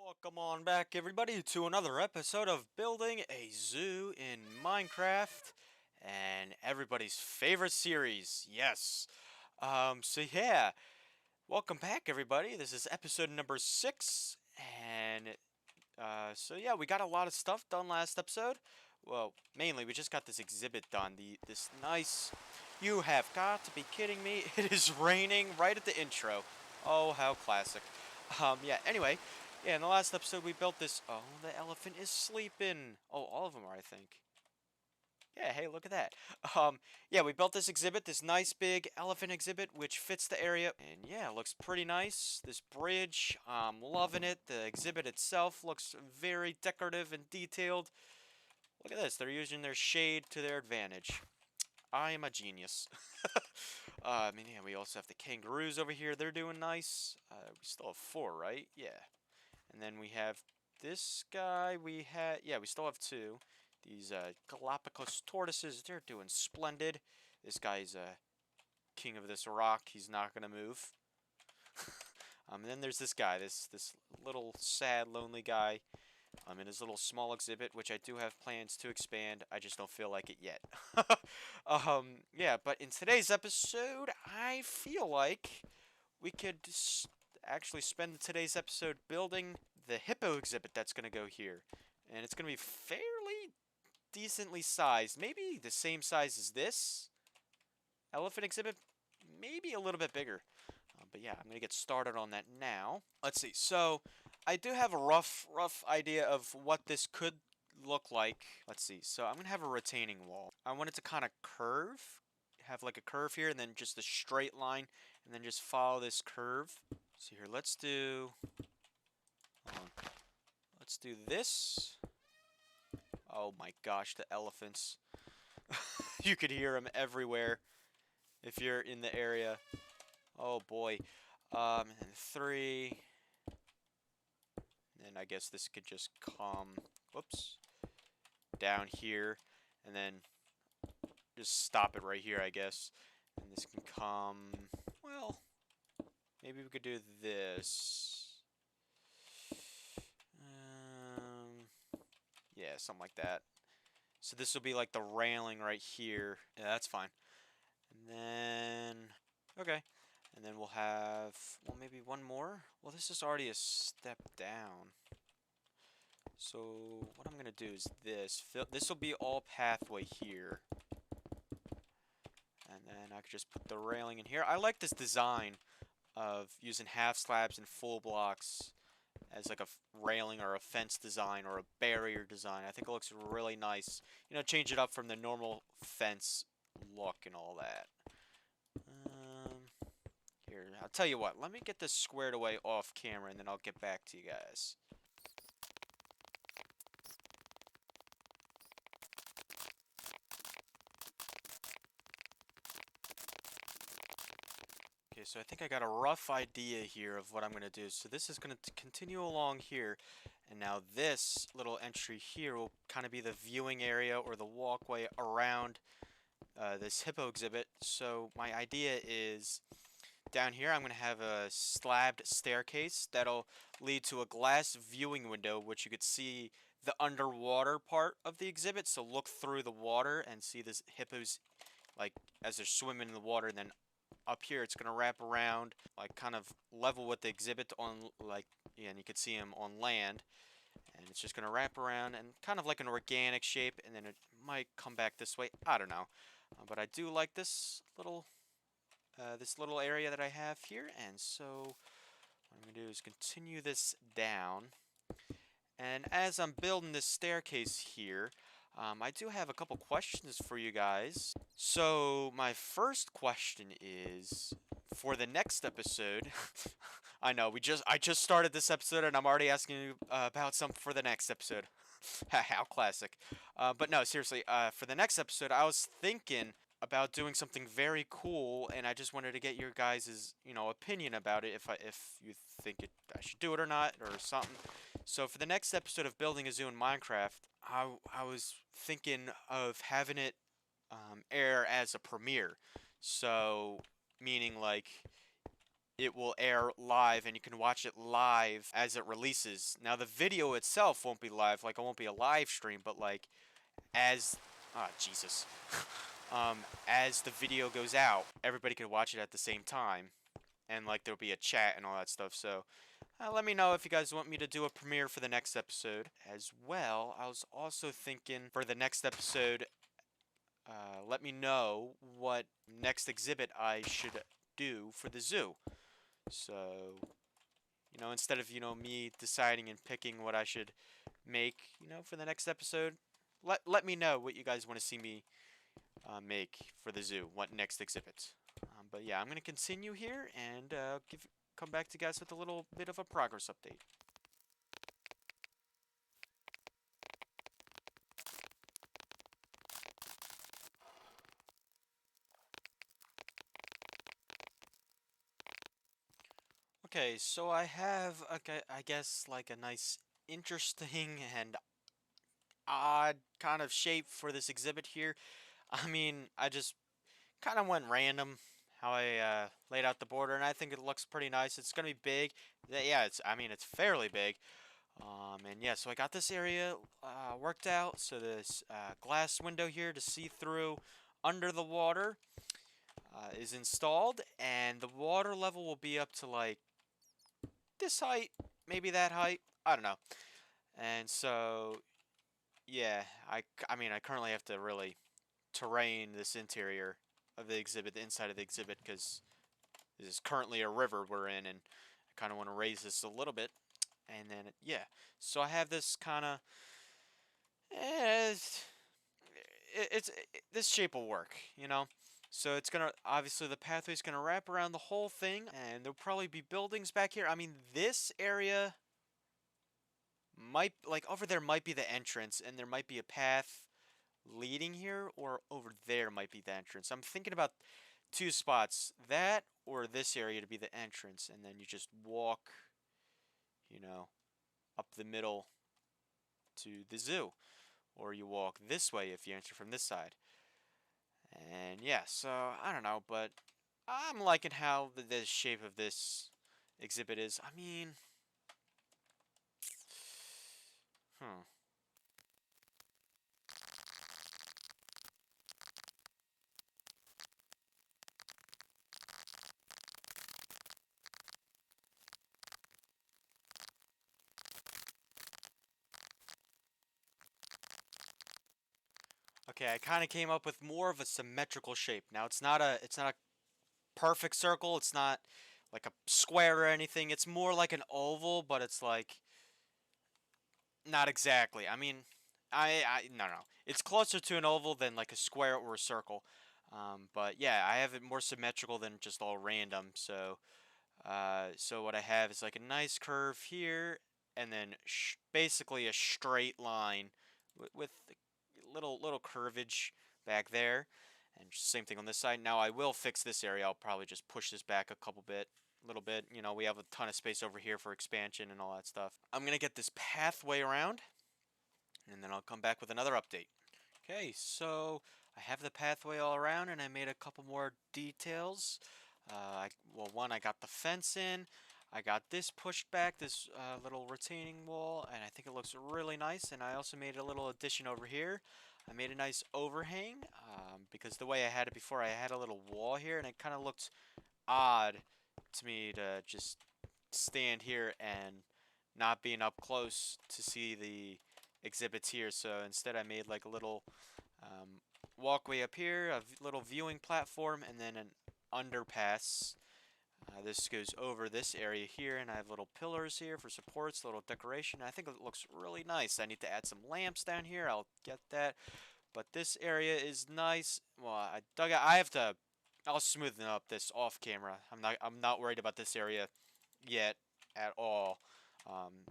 Welcome on back, everybody, to another episode of Building a Zoo in Minecraft, and everybody's favorite series. Yes. So welcome back, everybody. This is episode number 6, and so we got a lot of stuff done last episode. Well, mainly we just got this exhibit done. This nice. You have got to be kidding me! It is raining right at the intro. Oh, how classic. Anyway, in the last episode we built this. Oh, the elephant is sleeping. Oh, all of them are, I think. Yeah, hey, look at that. We built this exhibit, this nice big elephant exhibit, which fits the area. And yeah, it looks pretty nice. This bridge, I'm loving it. The exhibit itself looks very decorative and detailed. Look at this, they're using their shade to their advantage. I am a genius. We also have the kangaroos over here. They're doing nice. We still have 4, right? Yeah. And then we have this guy. We still have 2. These Galapagos tortoises, they're doing splendid. This guy's king of this rock. He's not going to move. And then there's this guy, this little sad, lonely guy. In his little small exhibit, which I do have plans to expand. I just don't feel like it yet. But in today's episode, I feel like we could actually spend today's episode building the hippo exhibit that's going to go here. And it's going to be fairly decently sized. Maybe the same size as this elephant exhibit. Maybe a little bit bigger. I'm going to get started on that now. Let's see. So, I do have a rough idea of what this could look like. Let's see. So, I'm going to have a retaining wall. I want it to kind of curve. Have like a curve here and then just a straight line. And then just follow this curve. So here, let's do this. Oh my gosh, the elephants. You could hear them everywhere if you're in the area. Oh boy. And then 3. And then I guess this could just come, whoops, down here. And then just stop it right here, I guess. And this can come, well, maybe we could do this. Yeah, something like that. So this will be like the railing right here. Yeah, that's fine. And then, okay. And then we'll have, well, maybe one more. Well, this is already a step down. So what I'm going to do is this. This will be all pathway here. And then I could just put the railing in here. I like this design of using half slabs and full blocks as like a railing or a fence design or a barrier design. I think it looks really nice. You know, change it up from the normal fence look and all that. Here, I'll tell you what. Let me get this squared away off camera and then I'll get back to you guys. Okay, so I think I got a rough idea here of what I'm going to do. So this is going to continue along here, and now this little entry here will kind of be the viewing area or the walkway around this hippo exhibit. So my idea is down here I'm going to have a slabbed staircase that'll lead to a glass viewing window, which you could see the underwater part of the exhibit. So look through the water and see this hippos like as they're swimming in the water, and then up here it's going to wrap around like kind of level with the exhibit on and you can see him on land, and it's just going to wrap around and kind of like an organic shape, and then it might come back this way. I don't know, but I do like this little area that I have here, and so what I'm going to do is continue this down. And as I'm building this staircase here, I do have a couple questions for you guys. So my first question is, for the next episode, I know I just started this episode and I'm already asking you about some for the next episode. How classic. But no, seriously, for the next episode, I was thinking about doing something very cool, and I just wanted to get your guys' opinion about it, if you think I should do it or not or something. So for the next episode of Building a Zoo in Minecraft, I was thinking of having it air as a premiere. So meaning like it will air live, and you can watch it live as it releases. Now the video itself won't be live, like it won't be a live stream, but like as Jesus. As the video goes out, everybody can watch it at the same time, and like there'll be a chat and all that stuff. So let me know if you guys want me to do a premiere for the next episode. As well, I was also thinking for the next episode, let me know what next exhibit I should do for the zoo. So, instead of, me deciding and picking what I should make, for the next episode, let me know what you guys want to see me make for the zoo, what next exhibit. But yeah, I'm going to continue here and come back to you guys with a little bit of a progress update. Okay, so I have, I guess, like a nice, interesting, and odd kind of shape for this exhibit here. I mean, I just kind of went random how I laid out the border, and I think it looks pretty nice. It's gonna be big. Yeah, I mean, it's fairly big. And yeah, so I got this area worked out. So this glass window here to see through under the water is installed, and the water level will be up to like this height, maybe that height. I don't know. And so yeah, I mean, I currently have to really terrain this interior of the exhibit, the inside of the exhibit, because this is currently a river we're in, and I kind of want to raise this a little bit. And then, yeah, so I have this kind of, eh, this shape will work. So it's gonna, obviously the pathway's gonna wrap around the whole thing, and there'll probably be buildings back here. I mean, this area might, like over there might be the entrance, and there might be a path leading here, or over there might be the entrance. I'm thinking about two spots, that or this area to be the entrance, and then you just walk, you know, up the middle to the zoo, or you walk this way if you enter from this side. And yeah, so I don't know, but I'm liking how the shape of this exhibit is. I mean, hmm. Okay, I kind of came up with more of a symmetrical shape. Now it's not a perfect circle. It's not like a square or anything. It's more like an oval, but it's like not exactly. I mean, no. It's closer to an oval than like a square or a circle. But yeah, I have it more symmetrical than just all random. So what I have is like a nice curve here, and then basically a straight line with little curvage back there, and same thing on this side. Now I will fix this area. I'll probably just push this back a little bit. We have a ton of space over here for expansion and all that stuff. I'm gonna get this pathway around, and then I'll come back with another update. Okay, so I have the pathway all around, and I made a couple more details. Well, one, I got the fence in. I got this pushed back, this little retaining wall, and I think it looks really nice. And I also made a little addition over here. I made a nice overhang because the way I had it before, I had a little wall here, and it kind of looked odd to me to just stand here and not being up close to see the exhibits here. So instead, I made like a little walkway up here, a little viewing platform, and then an underpass. This goes over this area here, and I have little pillars here for supports, little decoration. I think it looks really nice. I need to add some lamps down here. I'll get that. But this area is nice. Well, I dug out. I'll smoothen up this off camera. I'm not worried about this area yet at all. Um,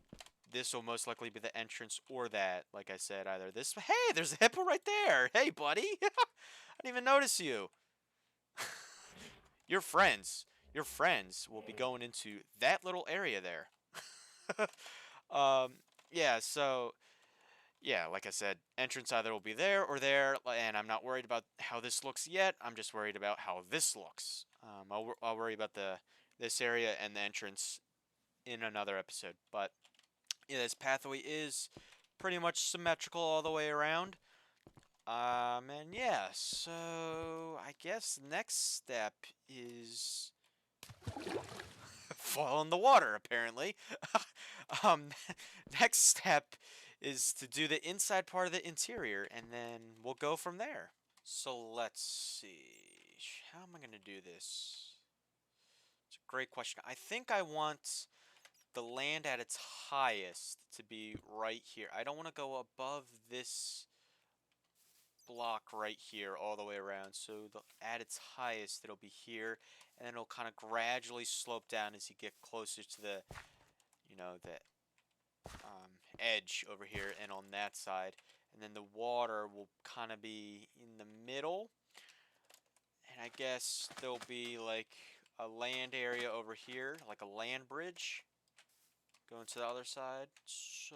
this will most likely be the entrance or that. Like I said, either this. Hey, there's a hippo right there. Hey, buddy. I didn't even notice you. Your friends. Your friends will be going into that little area there. um, yeah, so yeah, like I said, entrance either will be there or there, and I'm not worried about how this looks yet. I'm just worried about how this looks. I'll worry about the this area and the entrance in another episode. But yeah, this pathway is pretty much symmetrical all the way around. And yeah, so I guess next step is fall in the water, apparently. um, next step is to do the inside part of the interior, and then we'll go from there. So let's see. How am I going to do this? It's a great question. I think I want the land at its highest to be right here. I don't want to go above this block right here all the way around. So at its highest, it'll be here, and then it'll kind of gradually slope down as you get closer to the, the edge over here and on that side. And then the water will kind of be in the middle. And I guess there'll be like a land area over here, like a land bridge going to the other side. So,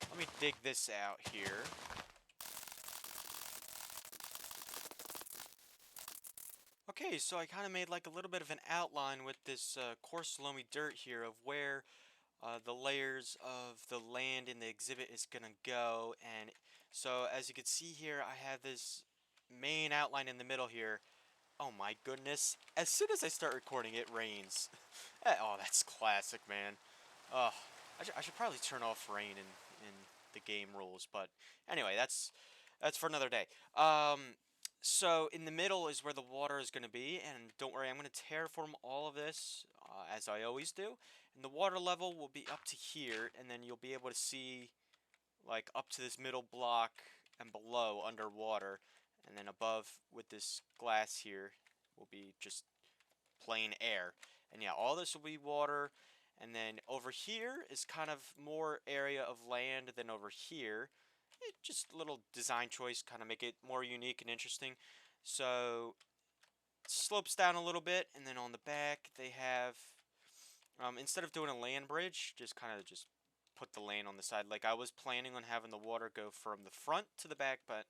let me dig this out here. Okay, so I kind of made like a little bit of an outline with this coarse loamy dirt here of where the layers of the land in the exhibit is going to go. And so as you can see here, I have this main outline in the middle here. Oh my goodness. As soon as I start recording, it rains. Oh, that's classic, man. Oh, I should probably turn off rain in the game rules. But anyway, that's for another day. So in the middle is where the water is going to be. And don't worry, I'm going to terraform all of this as I always do. And the water level will be up to here. And then you'll be able to see like up to this middle block and below underwater. And then above with this glass here will be just plain air. And yeah, all this will be water. And then over here is kind of more area of land than over here. Just a little design choice, kind of make it more unique and interesting. So it slopes down a little bit, and then on the back they have, instead of doing a land bridge, just kind of just put the land on the side. Like I was planning on having the water go from the front to the back, but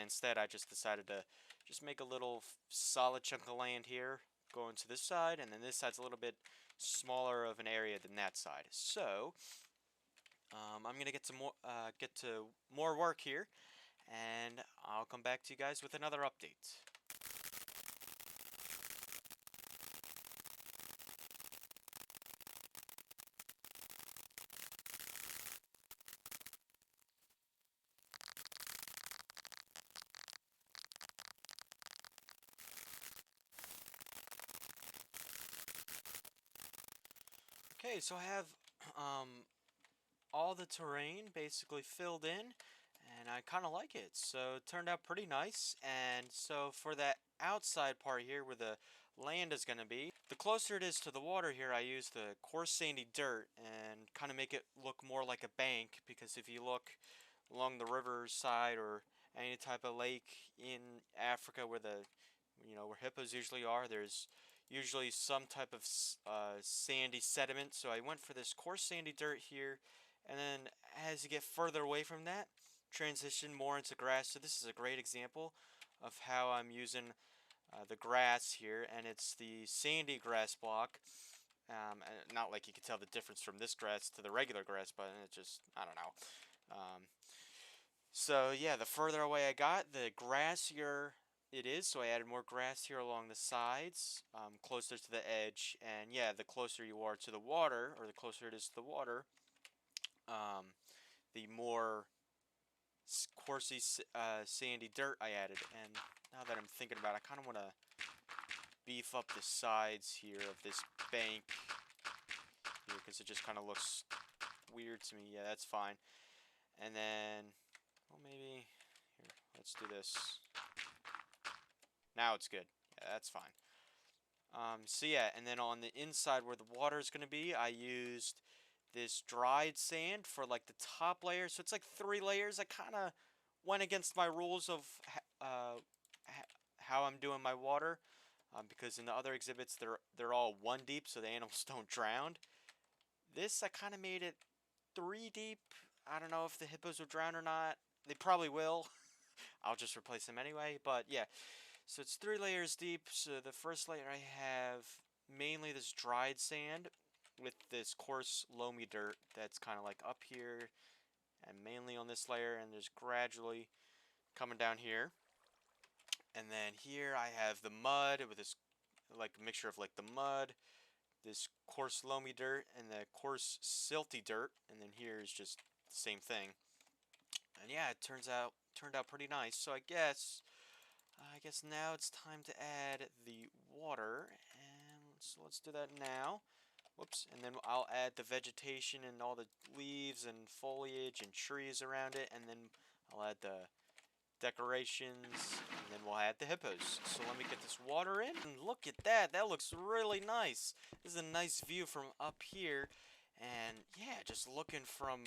instead I just decided to just make a little solid chunk of land here going to this side, and then this side's a little bit smaller of an area than that side. So I'm gonna get to more work here, and I'll come back to you guys with another update. Okay, so I have um, all the terrain basically filled in, and I kind of like it. So it turned out pretty nice. And so for that outside part here where the land is going to be, the closer it is to the water here, I use the coarse sandy dirt and kind of make it look more like a bank, because if you look along the riverside or any type of lake in Africa where where hippos usually are, there's usually some type of sandy sediment. So I went for this coarse sandy dirt here, and then as you get further away from that, transition more into grass. So this is a great example of how I'm using the grass here, and it's the sandy grass block. Not like you can tell the difference from this grass to the regular grass, but it just, I don't know. So yeah, the further away I got, the grassier it is. So I added more grass here along the sides, closer to the edge. And yeah, the closer you are to the water, or the closer it is to the water, the more coarsey, sandy dirt I added. And now that I'm thinking about it, I kind of want to beef up the sides here of this bank here, because it just kind of looks weird to me. Yeah, that's fine. And then, well, maybe here, let's do this. Now it's good. Yeah, that's fine. So yeah, and then on the inside where the water is going to be, I used this dried sand for like the top layer. So it's like 3 layers. I kind of went against my rules of how I'm doing my water, because in the other exhibits they're all 1 deep, so the animals don't drown. This I kind of made it 3 deep. I don't know if the hippos will drown or not. They probably will. I'll just replace them anyway. But yeah, So it's 3 layers deep. So the first layer I have mainly this dried sand with this coarse loamy dirt that's kind of like up here and mainly on this layer, and there's gradually coming down here. And then here I have the mud with this like mixture of like the mud, this coarse loamy dirt, and the coarse silty dirt. And then here is just the same thing. And yeah, it turned out pretty nice. So I guess now it's time to add the water, and let's do that now. Whoops, and then I'll add the vegetation and all the leaves and foliage and trees around it, and then I'll add the decorations, and then we'll add the hippos. So let me get this water in, and look at that, that looks really nice. This is a nice view from up here, and yeah, just looking from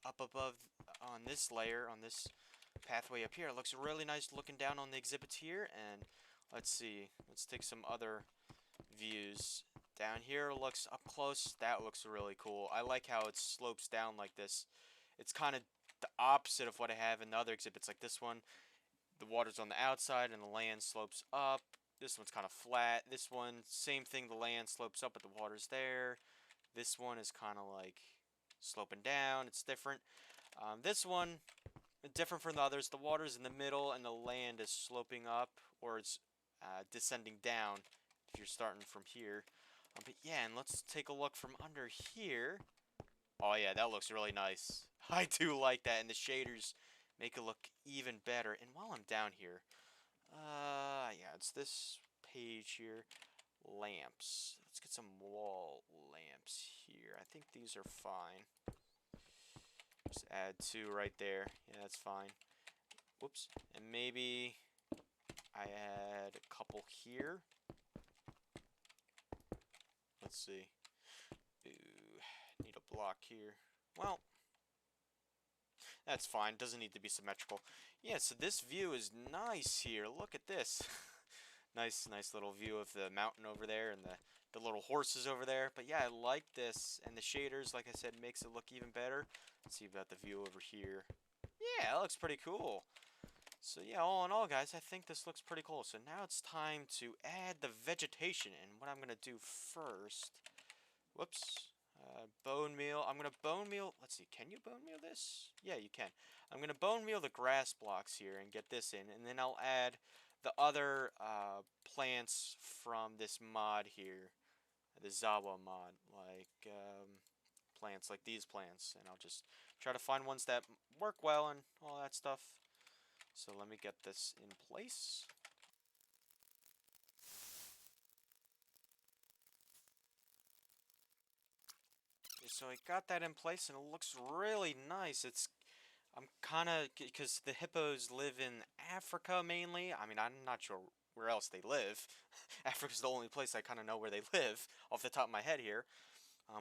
up above on this layer, on this pathway up here, it looks really nice looking down on the exhibits here. And let's see, let's take some other views. Down here looks up close, that looks really cool. I like how it slopes down like this. It's kind of the opposite of what I have in the other exhibits. Like this one, the water's on the outside and the land slopes up. This one's kind of flat. This one, same thing, the land slopes up but the water's there. This one is kind of like sloping down. It's different. This one, different from the others. The water's in the middle and the land is sloping up, or it's descending down if you're starting from here. But yeah, and let's take a look from under here. Oh yeah, that looks really nice. I do like that, and the shaders make it look even better. And while I'm down here, yeah, it's this page here. Lamps. Let's get some wall lamps here. I think these are fine. Just add 2 right there. Yeah, that's fine. Whoops. And maybe I add a couple here. Let's see. Ooh, need a block here. Well, that's fine. Doesn't need to be symmetrical. Yeah, so this view is nice here. Look at this. Nice little view of the mountain over there and the little horses over there. But yeah, I like this. And the shaders, like I said, makes it look even better. Let's see about the view over here. Yeah, that looks pretty cool. So yeah, all in all, guys, I think this looks pretty cool. So now it's time to add the vegetation. And what I'm going to do first... Whoops. Bone meal. I'm going to bone meal... Let's see, can you bone meal this? Yeah, you can. I'm going to bone meal the grass blocks here and get this in. And then I'll add the other plants from this mod here. The Zawa mod. Like plants like these plants. And I'll just try to find ones that work well and all that stuff. So let me get this in place. Okay, so I got that in place and it looks really nice. I'm kind of, because the hippos live in Africa mainly. I mean, I'm not sure where else they live. Africa's the only place I kind of know where they live off the top of my head here,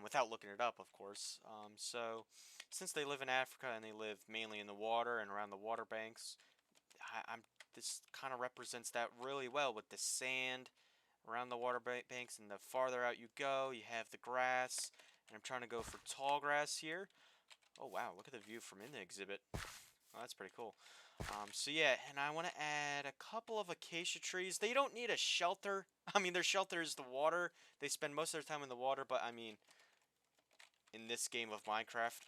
without looking it up, of course. So since they live in Africa and they live mainly in the water and around the water banks, this kind of represents that really well with the sand around the water banks, and the farther out you go, you have the grass. And I'm trying to go for tall grass here. Oh wow, look at the view from in the exhibit. Oh, that's pretty cool. So yeah, and I want to add a couple of acacia trees. They don't need a shelter. I mean, their shelter is the water. They spend most of their time in the water, but I mean, in this game of Minecraft,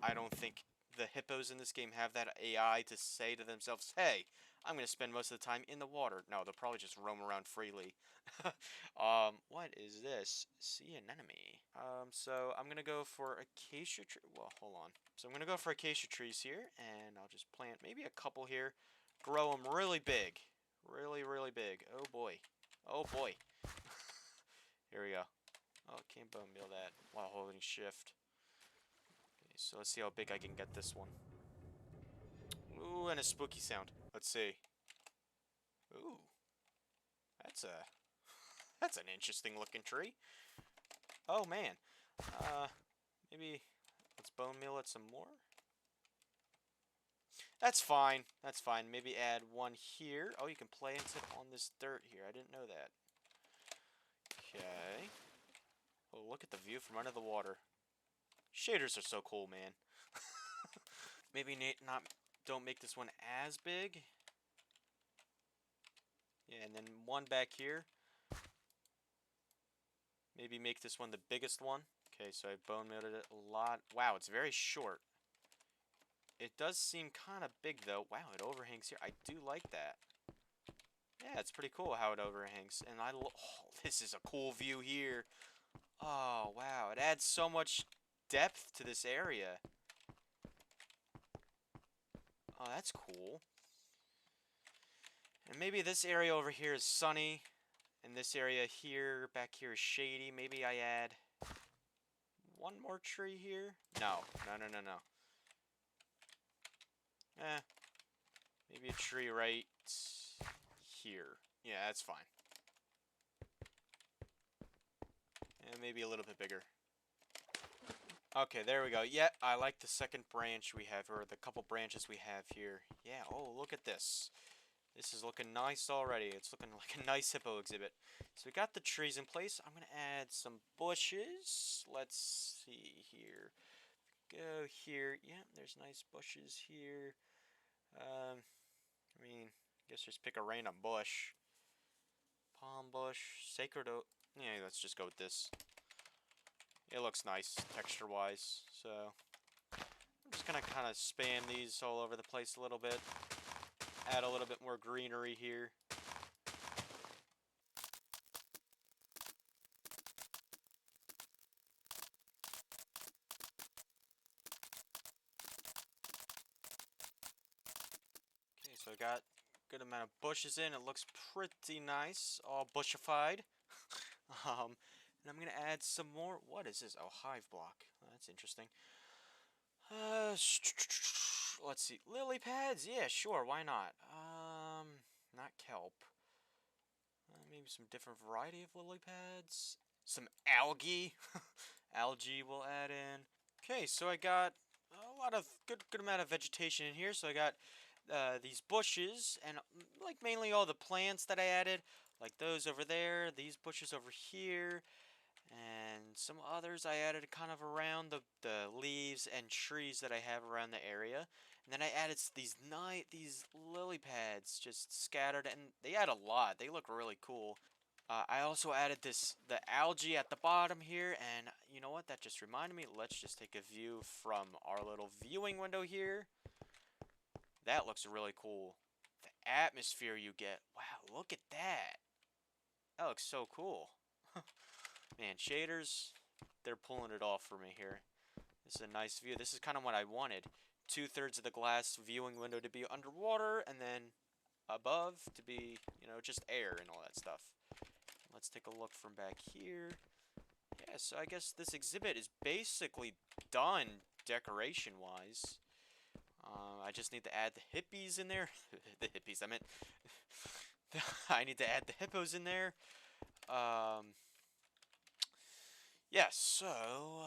I don't think the hippos in this game have that AI to say to themselves, hey, I'm going to spend most of the time in the water. No, they'll probably just roam around freely. What is this? See an enemy. So I'm going to go for acacia tree. Well, hold on. So I'm going to go for acacia trees here, and I'll just plant maybe a couple here. Grow them really big. Really big. Oh boy. Oh boy. Here we go. Oh, can't bone meal that while holding shift. Okay, so let's see how big I can get this one. Ooh, and a spooky sound. Let's see. Ooh. That's an interesting looking tree. Oh man. Maybe let's bone meal it some more. That's fine. That's fine. Maybe add one here. Oh, you can plant it on this dirt here. I didn't know that. Okay. Oh, look at the view from under the water. Shaders are so cool, man. Maybe don't make this one as big. Yeah, and then one back here. Maybe make this one the biggest one. Okay, so I bone melded it a lot. Wow, it's very short. It does seem kind of big, though. Wow, it overhangs here. I do like that. Yeah, it's pretty cool how it overhangs. And oh, this is a cool view here. Oh, wow. It adds so much depth to this area. Oh, that's cool. And maybe this area over here is sunny. And this area here, back here is shady. Maybe I add one more tree here. No. No. Maybe a tree right here. Yeah, that's fine. And maybe a little bit bigger. Okay, there we go. Yeah, I like the second branch we have, or the couple branches we have here. Yeah, oh, look at this. This is looking nice already. It's looking like a nice hippo exhibit. So we got the trees in place. I'm going to add some bushes. Let's see here. Go here. Yeah, there's nice bushes here. I mean, I guess just pick a random bush. Palm bush. Sacred oak. Yeah, let's just go with this. It looks nice, texture-wise. So, I'm just going to kind of spam these all over the place a little bit. Add a little bit more greenery here. Okay, so I got a good amount of bushes in. It looks pretty nice, all bushified. And I'm going to add some more. What is this? Oh, hive block. Oh, that's interesting. Let's see. Lily pads? Yeah, sure. Why not? Not kelp. Maybe some different variety of lily pads. Some algae. Algae we'll add in. Okay, so I got a lot of good amount of vegetation in here. So I got these bushes and like mainly all the plants that I added, like those over there, these bushes over here, and some others I added kind of around the leaves and trees that I have around the area. And then I added these lily pads just scattered, and they add a lot. They look really cool. I also added the algae at the bottom here, and you know what? That just reminded me. Let's just take a view from our little viewing window here. That looks really cool. The atmosphere you get. Wow, look at that. That looks so cool. Man, shaders, they're pulling it off for me here. This is a nice view. This is kind of what I wanted. 2/3 of the glass viewing window to be underwater, and then above to be, just air and all that stuff. Let's take a look from back here. Yeah, so I guess this exhibit is basically done decoration-wise. I just need to add the hippies in there. The hippies, I meant. I need to add the hippos in there. Yeah, so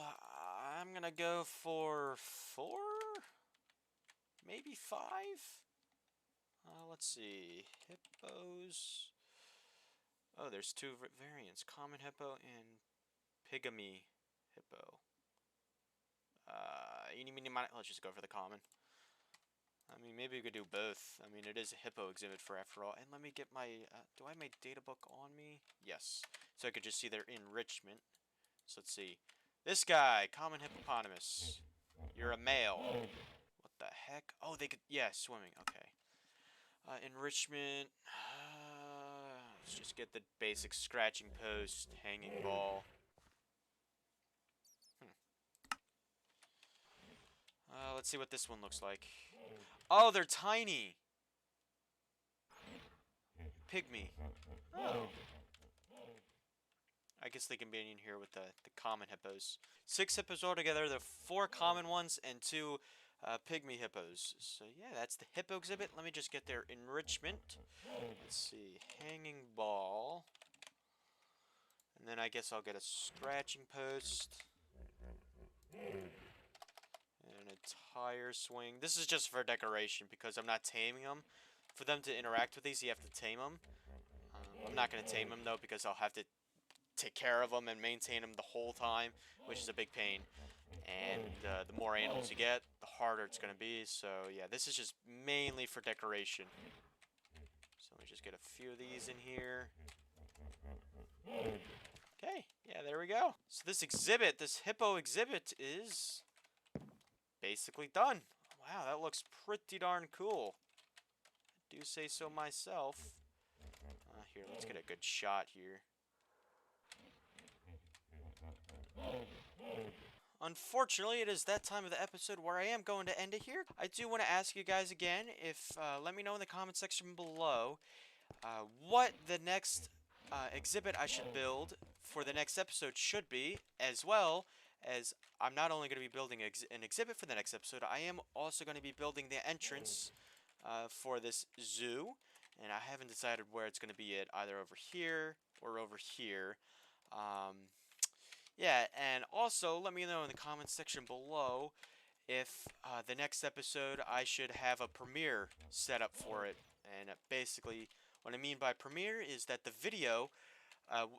I'm gonna go for 4? Maybe 5? Let's see. Hippos. Oh, there's 2 variants. Common hippo and pygmy hippo. Eeny, meeny, miny. Let's just go for the common. I mean, maybe we could do both. I mean, it is a hippo exhibit for after all. And let me get my, do I have my data book on me? Yes. So I could just see their enrichment. So let's see. This guy, common hippopotamus. You're a male. What the heck? Oh, they could, yeah, swimming. Okay. Enrichment. Let's just get the basic scratching post, hanging ball. Let's see what this one looks like. Oh, they're tiny. Pygmy. Oh. I guess they can be in here with the common hippos. 6 hippos altogether. There are 4 common ones and 2 pygmy hippos. So yeah, that's the hippo exhibit. Let me just get their enrichment. Let's see. Hanging ball. And then I guess I'll get a scratching post. And a tire swing. This is just for decoration because I'm not taming them. For them to interact with these, you have to tame them. I'm not going to tame them, though, because I'll have to take care of them and maintain them the whole time, which is a big pain. And the more animals you get, the harder it's going to be. So, yeah, this is just mainly for decoration. So let me just Just get a few of these in here. Okay, yeah, there we go. So this exhibit, this hippo exhibit is basically done. Wow, that looks pretty darn cool. I do say so myself. Here, let's get a good shot here. Unfortunately, it is that time of the episode where I am going to end it here. I do want to ask you guys again, if let me know in the comment section below what the next exhibit I should build for the next episode should be, as well as I'm not only going to be building an exhibit for the next episode, I am also going to be building the entrance for this zoo, and I haven't decided where it's going to be either over here or over here. Yeah, and also let me know in the comments section below if the next episode I should have a premiere set up for it. And basically, what I mean by premiere is that the video,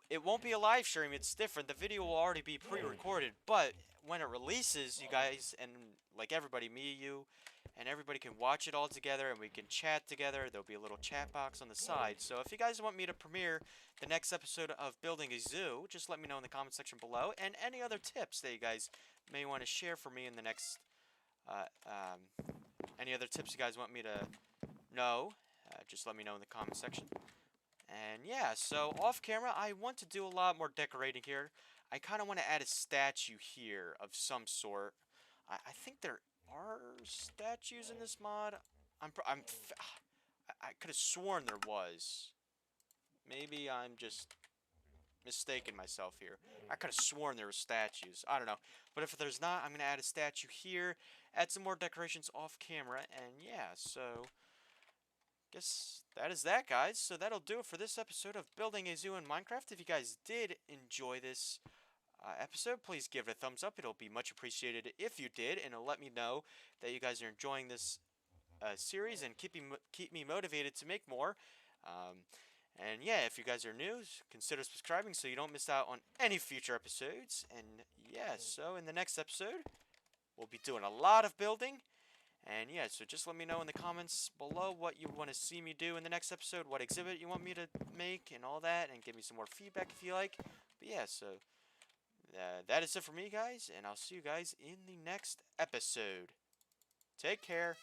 it won't be a live stream, it's different. The video will already be pre-recorded, but when it releases, you guys, and like everybody, me, you, and everybody can watch it all together and we can chat together. There'll be a little chat box on the side. So if you guys want me to premiere the next episode of building a zoo, just let me know in the comment section below. And any other tips that you guys may want to share for me in the next, any other tips you guys want me to know, just let me know in the comment section. And yeah, so off camera, I want to do a lot more decorating here. I kind of want to add a statue here of some sort. I think there are statues in this mod. I could have sworn there was. Maybe I'm just mistaken myself here. I could have sworn there were statues. I don't know. But if there's not, I'm going to add a statue here. Add some more decorations off camera. And yeah, so guess that is that, guys. So that'll do it for this episode of Building a Zoo in Minecraft. If you guys did enjoy this episode, please give it a thumbs up. It'll be much appreciated if you did, and it'll let me know that you guys are enjoying this series and keep me motivated to make more. And yeah, if you guys are new, consider subscribing so you don't miss out on any future episodes. And yeah, so in the next episode, we'll be doing a lot of building. And yeah, so just let me know in the comments below what you want to see me do in the next episode, what exhibit you want me to make, and all that, and give me some more feedback if you like. But yeah, so that is it for me, guys, and I'll see you guys in the next episode. Take care.